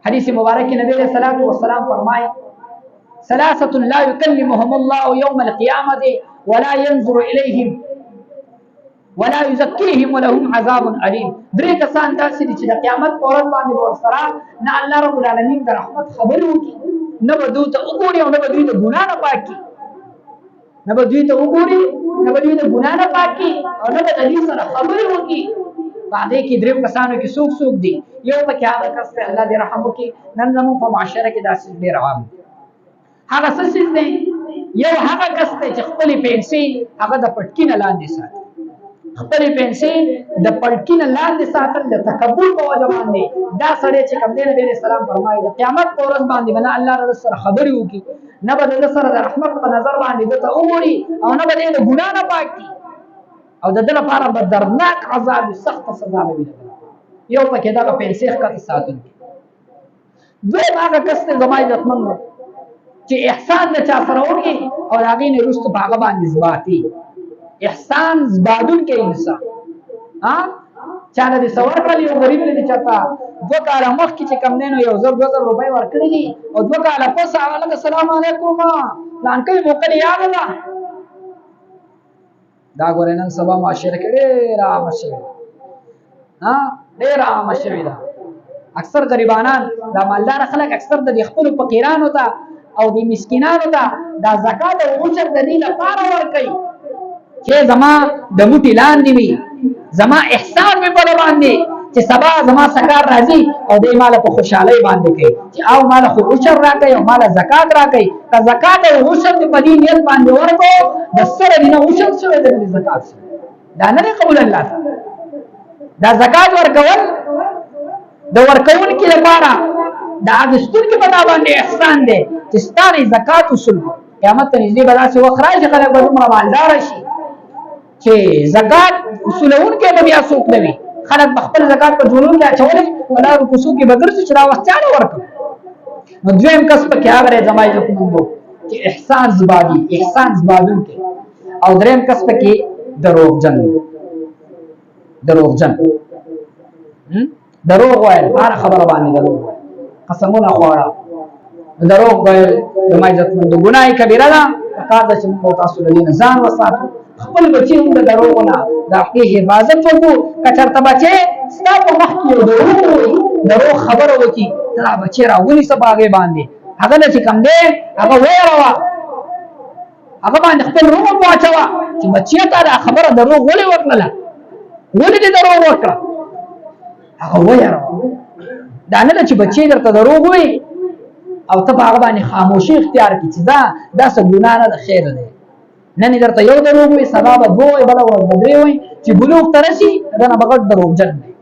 حدیث مبارک کی نبی علیہ الصلوۃ والسلام فرمائے ثلاثه لا يكلمهم الله يوم القيامه ولا ينظر اليهم ولا يزكيهم ولهم عذاب الیم. درې کسان داسې دي چې د قیامت په ورځ باندې ور سره نه الله رب العالمین د رحمت خبر وکي، نه به دوی ته وګوري او نه به دوی د ګناه نه پاکي، نه به دوی ته وګوري نه به دوی د ګناه نه پاکي او نه به د دې سره خبرې وکي. باندې کې درې کسانو کې څوک دي؟ یو پکې هغه کس ته الله دې رحم وکي. نن زموږ په معاشره کې داسې ډېر عام هغه څه دی، یو هغه کس دی چې خپلې پیسې هغه د پټکي نه لاندې ساتي، خپلې پیسې د پټکي نه لاندې ساتل د تکبر په وجه باندې دا سړی چې کوم دی نبی علیه السلام فرمایي د قیامت په ورځ باندې به نه الله رب سره خبرې وکړي، نه به د سره د رحمت په نظر باندې دته وګوري او نه به د ګناه نه پاک کړي او د دې لپاره به دردناک عذاب سخت سزا به وي. یو پکې دغه پیسې ښکته ساتونکی. دویم هغه کس دی زما عزتمندو چې احسان د چا سره وکړي او د هغې نه وروسته په هغه باندې ثباتي احسان زبادونکی انسان. چاله دې څه ورکړل، یو غریب دی چاته 2 کاله مخکې چې کوم دی نو 1000 روپۍ ورکړي دي او 2 کاله پس هغه لکه سلام علیکم پلانکۍ موقع دې یاده ده. دا ګورې نن سبا معاشره کې ډېره عامه شوې ده، ډېره عامه شوې ده. اکثر غریبانان دا مالدار خلک اکثر د خپلو فقیرانو ته او د مسکینانو ته دا زکات او عشر د دې لپاره ورکوي چې زما د موټي لاندې وي، زما احسان مې په باندې چې سبا زما سکار راځي او دې مال په خوشحالۍ باندې کوي چې او مال خو عشر راکوي او مال زکات راکوي. که زکات او عشر په دې نیت باندې ورکو د سره نه عشر شوی د زکات شوی دا نه قبول الله تعالی. دا زکات ورکول د ورکوونکي لپاره د اغستونکي په باندې احسان دی چې ستاسو زکات وصول قیامت ته نږدې به داسې وخت راشي خلک به دومره مالدار شي چې زکات وصولونکي به بیا څوک نه وي، خلک به خپل زکات په جولون کې اچولی ولا کوڅو کې به ګرځي چې دا وخت چا نه ورکوي. نو دویم کس پکې هغه دی زما عزتمندو چې احسان زبادي احسان زبادونکی، او دریم کس پکې دروغجن دروغ وایل هر خبره باندې دروغ وایل، قسمونه خوړه دروغ وایل زما عزتمندو ګناه کبیره ده. کار د چې موږ تاسو له دې ځان وساتو، خپل بچي هم د دروغونه د خپل حفاظت وکړو. که چېرته بچی ستا په مخ کې دروغ خبره وکړي دا بچی راونیسه په هغې باندې هغه نه چې کوم دی هغه ویروه، هغه باندې خپل روح واچوه چې بچی ته دا خبره دروغ ولې وکړله، ولې دې دروغ وکړه، هغه ویروه. دا نه ده چې بچی درته دروغ وایي او ته په هغه باندې خاموشي اختیار کړي چې دا څه ګناه نه ده، خیر دی. نن درته یو دروغ وایي، سبا به 2 وایي، بله ورځ به 3 وایي، چې بلوغ ته رسي دا نه به غټ دروغجن دی.